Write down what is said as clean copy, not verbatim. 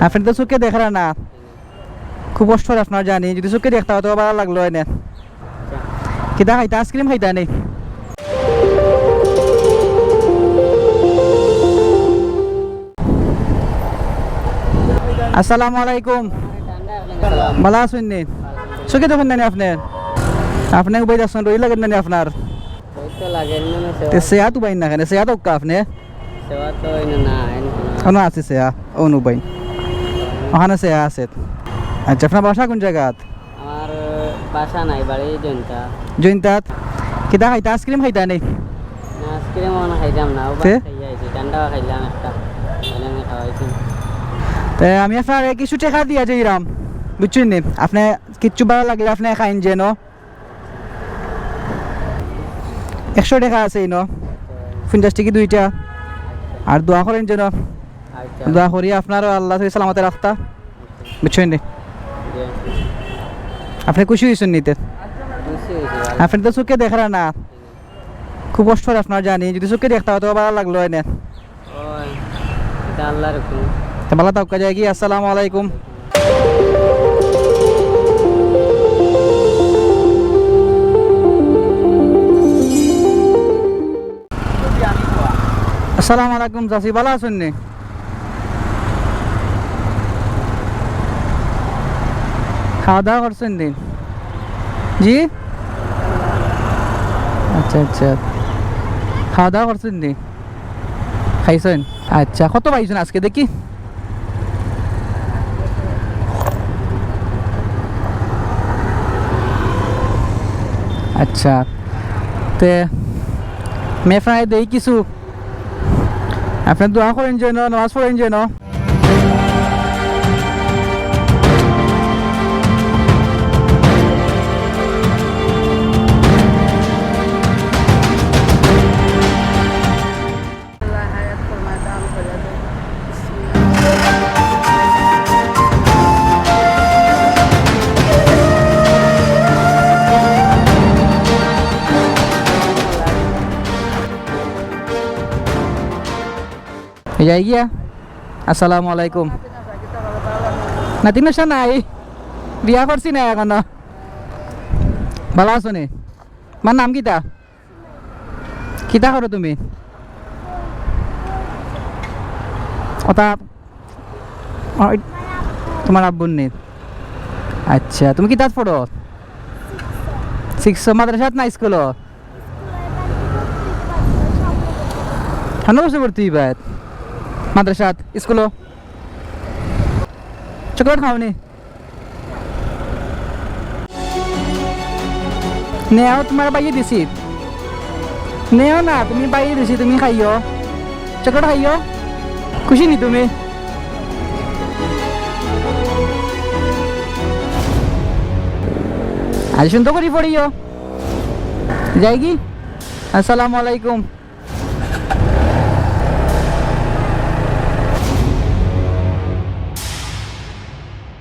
আপনি তো চোখে দেখরা না, খুব কষ্ট হয় আপনার জানি, যদি চোখে দেখতে হতো ভালো লাগলো এনে। কিতা খাইতা, আইসক্রিম খাইতা নেই? আসসালামু আলাইকুম, ভালো আছেন নি? চোখে দেখেন নানি আপনার? আপনি উবাই যাচ্ছেন, রই লাগেন নানি আপনার? সেয়া তো বাইন না কেন, সেয়া তো আপনি কোনো আছে সেয়া অনুবাই ওখানে সেয়া আছে। আচ্ছা, আপনার বাসা কোন জায়গাত? আমার বাসা নাই, বাড়ি জনতা। জৈন্তাত। কিতা খাইতা, আইসক্রিম খাইতা নেই? আইসক্রিম মনে খাইলাম না, তে? খাইয়াছি ঠান্ডা খাইলাম একটা, আমি খাওয়াইছি। আমি আপনার কিছু টাকা দিয়া যাইরাম, বুঝছেন নি? আপনি কিচ্ছু ভালো লাগলে আপনি খাইন যেন, 100 টাকা আছে ইনো, 50 টাকা দুইটা। আর দোয়া করেন যেন, আচ্ছা, দোয়া করি আপনার আল্লাহ সালামতে রাখতা, বুঝছেন নি? আপনি খুশি হয়েছেন নিতে? খুশি হয়েছি ভালো। আপনি তো চোখে দেখরা না, খুব কষ্ট হয় আপনার জানি, যদি চোখে দেখতে হতো ভালো লাগলো এনে। ওই এটা আল্লাহর হুকুম। ভালো থাকা যায় কি? আসসালামু আলাইকুম। আসসালামু আলাইকুম চাচি, ভালো আছেন নি? খাওয়া দাওয়া করছেন নি? জি, আচ্ছা আচ্ছা, খাওয়া দাওয়া করছেন নি? খাইছেন? আচ্ছা, কত পাইছেন আজকে দেখি? আচ্ছা, তে মেফরায় দেই কিছু, আপনার দোয়া করেন যেন, নামাজ পড়েন যেন। যাই গিয়া। আসসালামু আলাইকুম। না তিন নাই, বিয়া করছি না এখনো। ভালো আছো নি? মার নাম কিতা? কিতা করো তুমি? ওটা তোমার আব্বুর নেই? আচ্ছা, তুমি কিতাত পড়ো? 6 মাদ্রাসাত না স্কুল? বসে পড়তে বাদ মাদ্রাসাত স্কুল? চকলেট খাওনি? নেও, তোমার বাইয়ে দিছি। নেও না, তুমি বাইয়ে দিছি, তুমি খাইও, চকলেট খাইও। খুশি নি তুমি? আজ সুন্দর করি পড়িও। যাই কি? আসসালামু আলাইকুম।